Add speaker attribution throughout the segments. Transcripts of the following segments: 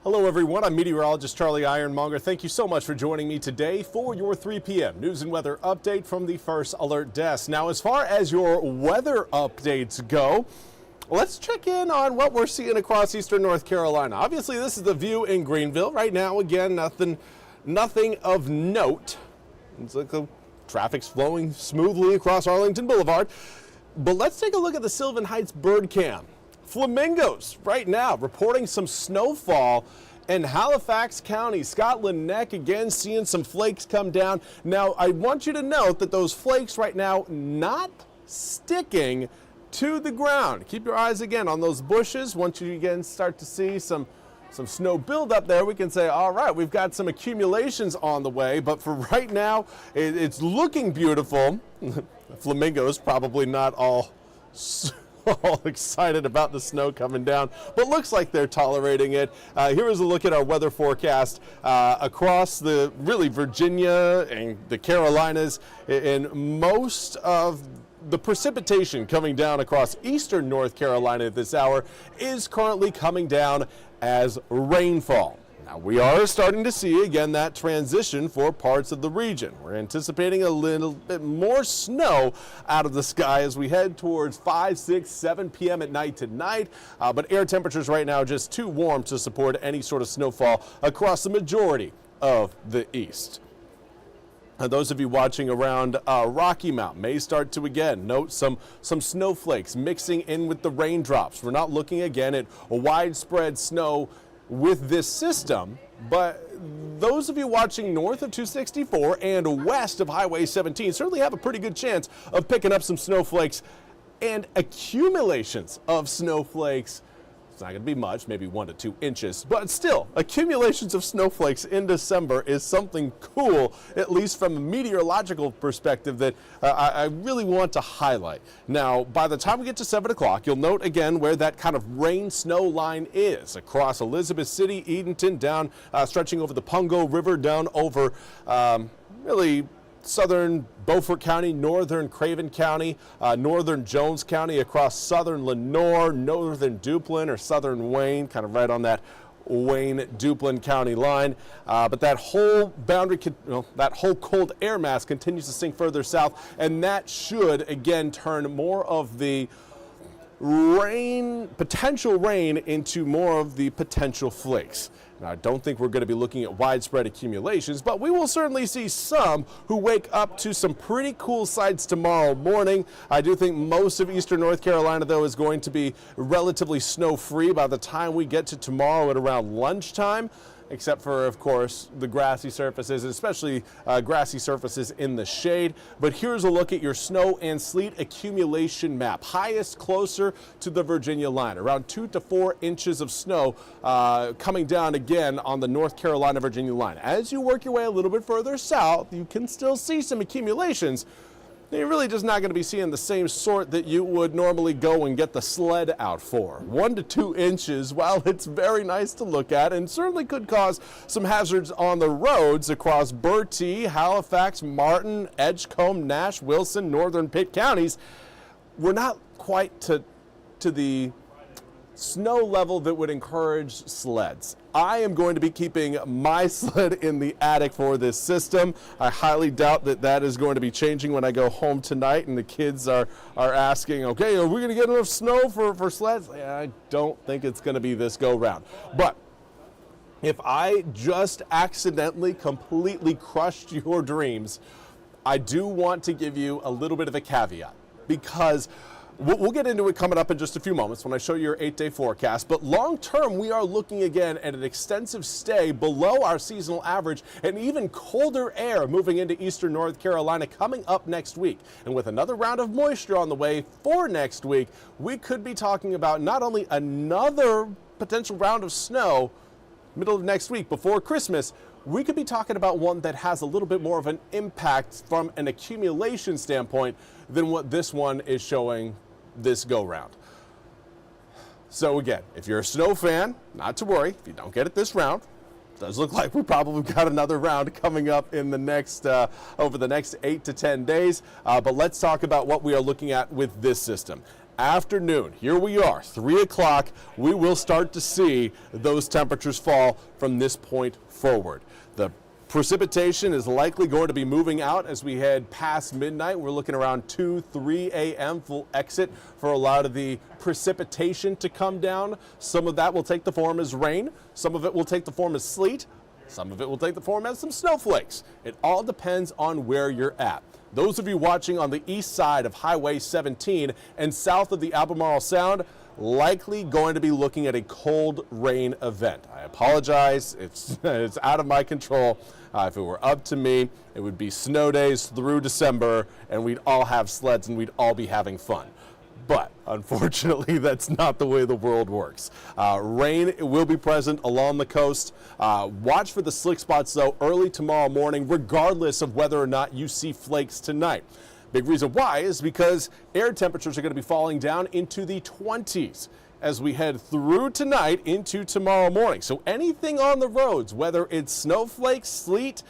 Speaker 1: Hello everyone, I'm Meteorologist Charlie Ironmonger. Thank you so much for joining me today for your 3 p.m. news and weather update from the First Alert Desk. Now, as far as your weather updates go, let's check in on what we're seeing across eastern North Carolina. Obviously, this is the view in Greenville. Right now, again, nothing of note. It's like the traffic's flowing smoothly across Arlington Boulevard. But let's take a look at the Sylvan Heights bird cam. Flamingos right now reporting some snowfall in Halifax County. Scotland Neck again seeing some flakes come down. Now I want you to note that those flakes right now not sticking to the ground. Keep your eyes again on those bushes. Once you again start to see some snow build up there, we can say, all right, we've got some accumulations on the way. But for right now, it's looking beautiful. Flamingos probably not all excited about the snow coming down, but looks like they're tolerating it. Here is a look at our weather forecast across the Virginia and the Carolinas, and most of the precipitation coming down across eastern North Carolina at this hour is currently coming down as rainfall. Now, we are starting to see again that transition for parts of the region. We're anticipating a little bit more snow out of the sky as we head towards 5, 6, 7 p.m. at night tonight. But air temperatures right now just too warm to support any sort of snowfall across the majority of the east. Those of you watching around Rocky Mount may start to again note some snowflakes mixing in with the raindrops. We're not looking again at a widespread snow with this system, but those of you watching north of 264 and west of Highway 17 certainly have a pretty good chance of picking up some snowflakes and accumulations of snowflakes. It's not going to be much, maybe 1 to 2 inches, but still, accumulations of snowflakes in December is something cool, at least from a meteorological perspective, that I really want to highlight. Now, by the time we get to 7 o'clock, you'll note again where that kind of rain-snow line is across Elizabeth City, Edenton, down stretching over the Pungo River, down over really southern Beaufort County, northern Craven County, northern Jones County, across southern Lenoir, northern Duplin, or southern Wayne, kind of right on that Wayne-Duplin County line. But that whole boundary, that whole cold air mass continues to sink further south, and that should again turn more of the potential rain into more of the potential flakes. Now, I don't think we're going to be looking at widespread accumulations, but we will certainly see some who wake up to some pretty cool sights tomorrow morning. I do think most of eastern North Carolina, though, is going to be relatively snow-free by the time we get to tomorrow at around lunchtime, except for, of course, the grassy surfaces, especially grassy surfaces in the shade. But here's a look at your snow and sleet accumulation map. Highest closer to the Virginia line, around 2 to 4 inches of snow coming down again on the North Carolina-Virginia line. As you work your way a little bit further south, you can still see some accumulations. You're really just not going to be seeing the same sort that you would normally go and get the sled out for. 1 to 2 inches, while it's very nice to look at and certainly could cause some hazards on the roads across Bertie, Halifax, Martin, Edgecombe, Nash, Wilson, northern Pitt counties, we're not quite to the snow level that would encourage sleds. I am going to be keeping my sled in the attic for this system. I highly doubt that is going to be changing when I go home tonight and the kids are asking, okay, are we going to get enough snow for sleds? I don't think it's going to be this go round. But if I just accidentally completely crushed your dreams, I do want to give you a little bit of a caveat, because we'll get into it coming up in just a few moments when I show you your 8-day forecast. But long term, we are looking again at an extensive stay below our seasonal average and even colder air moving into eastern North Carolina coming up next week. And with another round of moisture on the way for next week, we could be talking about not only another potential round of snow middle of next week before Christmas, we could be talking about one that has a little bit more of an impact from an accumulation standpoint than what this one is showing this go round. So again, if you're a snow fan, not to worry if you don't get it this round. It does look like we probably got another round coming up in the next over the next 8 to 10 days. But let's talk about what we are looking at with this system. afternoon, here we are, 3 o'clock, we will start to see those temperatures fall from this point forward. The precipitation is likely going to be moving out as we head past midnight. We're looking around 2, 3 a.m. full exit for a lot of the precipitation to come down. Some of that will take the form as rain. Some of it will take the form as sleet. Some of it will take the form as some snowflakes. It all depends on where you're at. Those of you watching on the east side of Highway 17 and south of the Albemarle Sound, likely going to be looking at a cold rain event. I apologize, it's out of my control. If it were up to me, it would be snow days through December and we'd all have sleds and we'd all be having fun. But unfortunately, that's not the way the world works. Rain will be present along the coast. Watch for the slick spots though early tomorrow morning, regardless of whether or not you see flakes tonight. Big reason why is because air temperatures are going to be falling down into the 20s as we head through tonight into tomorrow morning. So anything on the roads, whether it's snowflakes, sleet,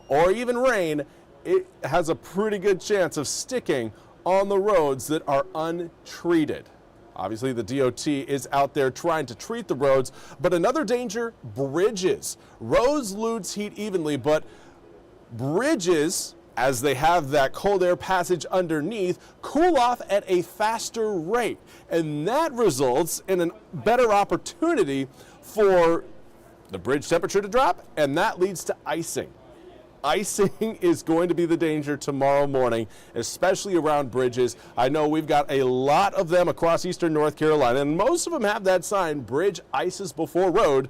Speaker 1: or even rain, it has a pretty good chance of sticking on the roads that are untreated. Obviously, the DOT is out there trying to treat the roads, but another danger, bridges. Roads lose heat evenly, but bridges, as they have that cold air passage underneath, cool off at a faster rate. And that results in a better opportunity for the bridge temperature to drop, and that leads to icing. Icing is going to be the danger tomorrow morning, especially around bridges. I know we've got a lot of them across eastern North Carolina, and most of them have that sign, bridge ices before road.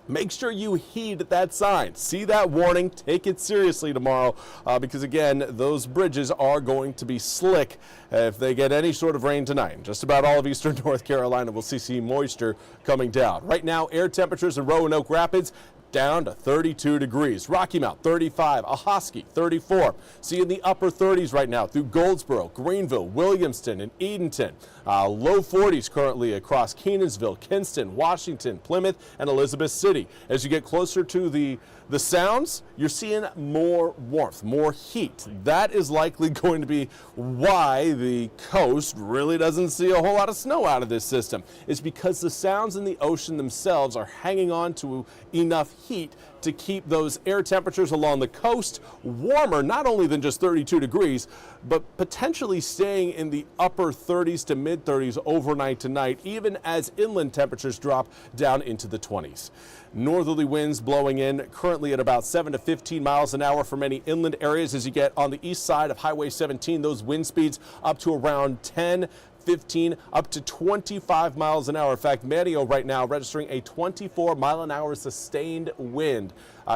Speaker 1: Make sure you heed that sign. See that warning, take it seriously tomorrow because again, those bridges are going to be slick if they get any sort of rain tonight. Just about all of eastern North Carolina will see moisture coming down. Right now, air temperatures in Roanoke Rapids down to 32 degrees. Rocky Mount, 35. Ahoskie, 34. See in the upper 30s right now through Goldsboro, Greenville, Williamston, and Edenton. Low 40s currently across Kenansville, Kinston, Washington, Plymouth, and Elizabeth City. As you get closer to the sounds, you're seeing more warmth, more heat. That is likely going to be why the coast really doesn't see a whole lot of snow out of this system. It's because the sounds in the ocean themselves are hanging on to enough heat to keep those air temperatures along the coast warmer, not only than just 32 degrees, but potentially staying in the upper 30s to mid 30s overnight tonight, even as inland temperatures drop down into the 20s. Northerly winds blowing in currently at about 7 to 15 miles an hour for many inland areas. As you get on the east side of Highway 17, those wind speeds up to around 10, 15, up to 25 miles an hour. In fact, Manio right now registering a 24 mile an hour sustained wind.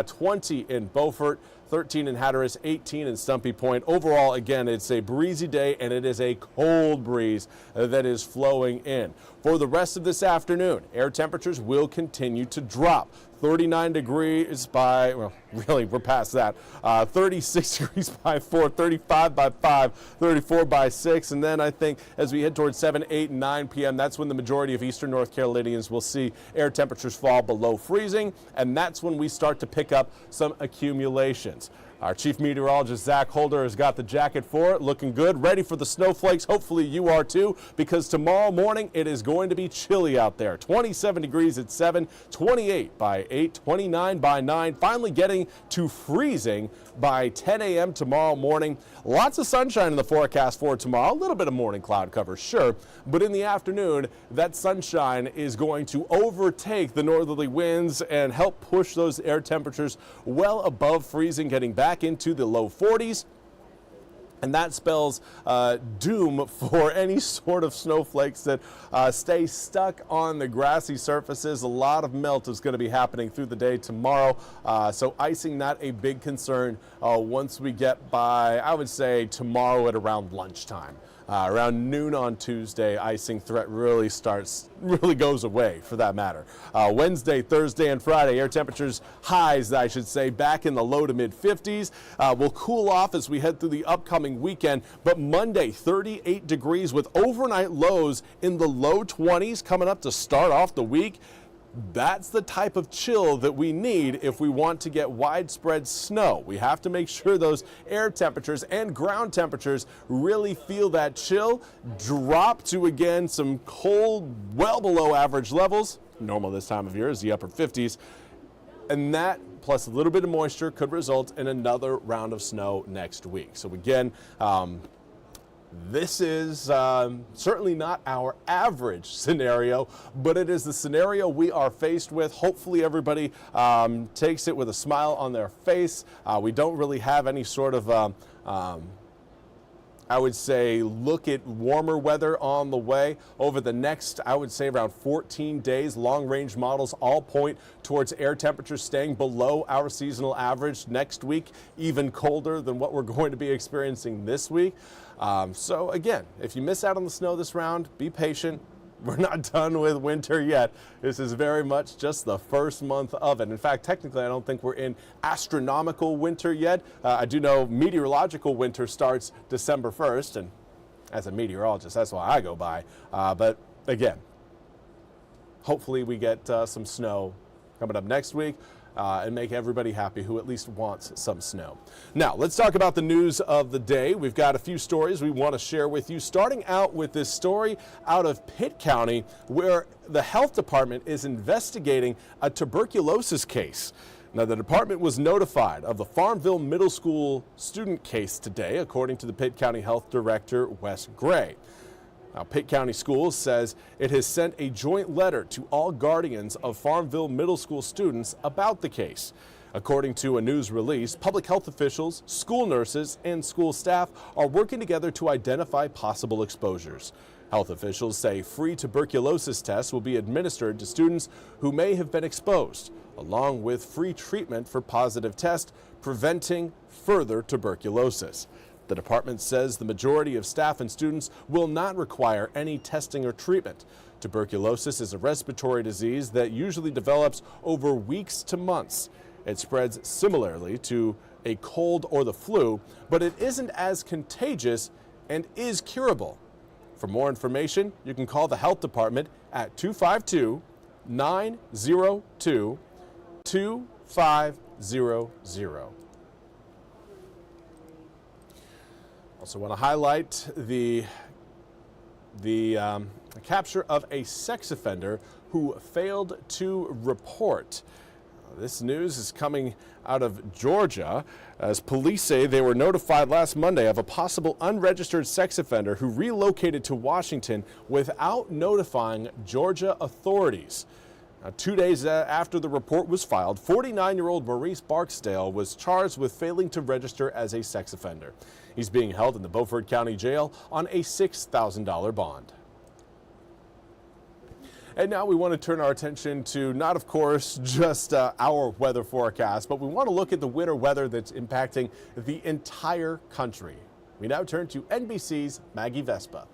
Speaker 1: 20 in Beaufort, 13 in Hatteras, 18 in Stumpy Point. Overall, again, it's a breezy day and it is a cold breeze that is flowing in. For the rest of this afternoon, air temperatures will continue to drop. 39 degrees by, well, really, we're past that. 36 degrees by 4, 35 by 5, 34 by 6. And then I think as we head towards 7, 8, and 9 p.m., that's when the majority of eastern North Carolinians will see air temperatures fall below freezing. And that's when we start to pick up some accumulations. Our chief meteorologist, Zach Holder, has got the jacket for it, looking good, ready for the snowflakes. Hopefully you are too, because tomorrow morning it is going to be chilly out there. 27 degrees at 7, 28 by 8, 29 by 9, finally getting to freezing by 10 a.m. tomorrow morning. Lots of sunshine in the forecast for tomorrow. A little bit of morning cloud cover, sure, but in the afternoon, that sunshine is going to overtake the northerly winds and help push those air temperatures well above freezing, getting back into the low 40s. And that spells doom for any sort of snowflakes that stay stuck on the grassy surfaces. A lot of melt is going to be happening through the day tomorrow. So icing, not a big concern once we get by, I would say, tomorrow at around lunchtime. Around noon on Tuesday, icing threat really goes away, for that matter. Wednesday, Thursday, and Friday, air temperatures highs, I should say, back in the low to mid 50s. Will cool off as we head through the upcoming weekend, but Monday, 38 degrees with overnight lows in the low 20s coming up to start off the week. That's the type of chill that we need if we want to get widespread snow. We have to make sure those air temperatures and ground temperatures really feel that chill, drop to, again, some cold, well below average levels. Normal this time of year is the upper 50s. And that, plus a little bit of moisture, could result in another round of snow next week. So again, this is certainly not our average scenario, but it is the scenario we are faced with. Hopefully everybody takes it with a smile on their face. We don't really have any sort of I would say look at warmer weather on the way. Over the next, I would say, around 14 days, long-range models all point towards air temperatures staying below our seasonal average next week, even colder than what we're going to be experiencing this week. So again, if you miss out on the snow this round, be patient. We're not done with winter yet. This is very much just the first month of it. In fact, technically, I don't think we're in astronomical winter yet. I do know meteorological winter starts December 1st, and as a meteorologist, that's why I go by. But again, hopefully we get some snow coming up next week. And make everybody happy who at least wants some snow. Now, let's talk about the news of the day. We've got a few stories we want to share with you, starting out with this story out of Pitt County, where the health department is investigating a tuberculosis case. Now, the department was notified of the Farmville Middle School student case today, according to the Pitt County Health Director, Wes Gray. Now, Pitt County Schools says it has sent a joint letter to all guardians of Farmville Middle School students about the case. According to a news release, public health officials, school nurses, and school staff are working together to identify possible exposures. Health officials say free tuberculosis tests will be administered to students who may have been exposed, along with free treatment for positive tests, preventing further tuberculosis. The department says the majority of staff and students will not require any testing or treatment. Tuberculosis is a respiratory disease that usually develops over weeks to months. It spreads similarly to a cold or the flu, but it isn't as contagious and is curable. For more information, you can call the health department at 252-902-2500. Also want to highlight the capture of a sex offender who failed to report. This news is coming out of Georgia, as police say they were notified last Monday of a possible unregistered sex offender who relocated to Washington without notifying Georgia authorities. Now, 2 days after the report was filed, 49-year-old Maurice Barksdale was charged with failing to register as a sex offender. He's being held in the Beaufort County Jail on a $6,000 bond. And now we want to turn our attention to not, of course, just our weather forecast, but we want to look at the winter weather that's impacting the entire country. We now turn to NBC's Maggie Vespa.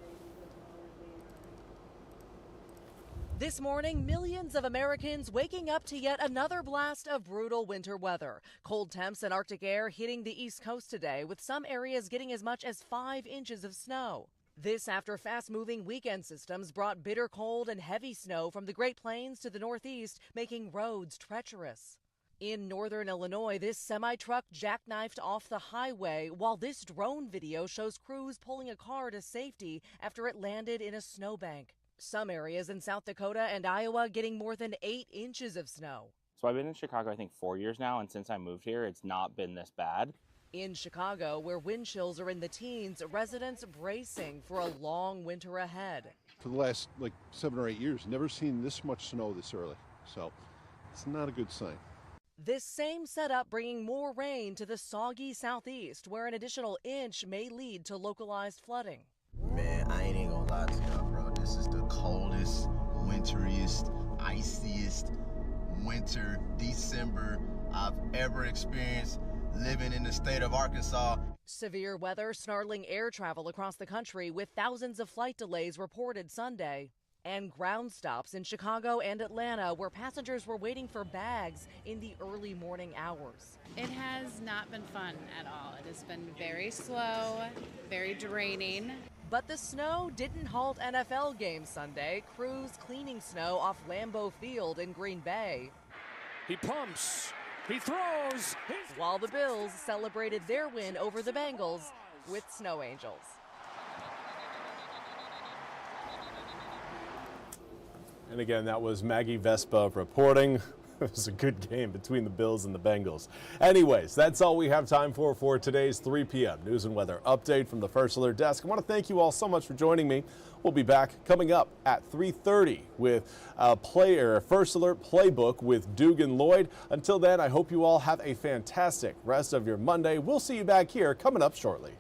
Speaker 2: This morning, millions of Americans waking up to yet another blast of brutal winter weather. Cold temps and Arctic air hitting the East Coast today, with some areas getting as much as 5 inches of snow. This after fast-moving weekend systems brought bitter cold and heavy snow from the Great Plains to the Northeast, making roads treacherous. In northern Illinois, this semi-truck jackknifed off the highway, while this drone video shows crews pulling a car to safety after it landed in a snowbank. Some areas in South Dakota and Iowa getting more than 8 inches of snow.
Speaker 3: So I've been in Chicago, I think 4 years now, and since I moved here, it's not been this bad.
Speaker 2: In Chicago, where wind chills are in the teens, residents bracing for a long winter ahead.
Speaker 4: For the last 7 or 8 years, never seen this much snow this early, so it's not a good sign.
Speaker 2: This same setup bringing more rain to the soggy southeast, where an additional inch may lead to localized flooding.
Speaker 5: Man, I ain't even gonna lie to y'all, bro. This is the coldest, winteriest, iciest winter December I've ever experienced living in the state of Arkansas.
Speaker 2: Severe weather snarling air travel across the country, with thousands of flight delays reported Sunday. And ground stops in Chicago and Atlanta, where passengers were waiting for bags in the early morning hours.
Speaker 6: It has not been fun at all. It has been very slow, very draining.
Speaker 2: But the snow didn't halt NFL games Sunday. Crews cleaning snow off Lambeau Field in Green Bay.
Speaker 6: He pumps, he throws.
Speaker 2: While the Bills celebrated their win over the Bengals with snow angels.
Speaker 1: And again, that was Maggie Vespa reporting. It was a good game between the Bills and the Bengals. Anyways, that's all we have time for today's 3 p.m. news and weather update from the First Alert Desk. I want to thank you all so much for joining me. We'll be back coming up at 3:30 with a First Alert Playbook with Dugan Lloyd. Until then, I hope you all have a fantastic rest of your Monday. We'll see you back here coming up shortly.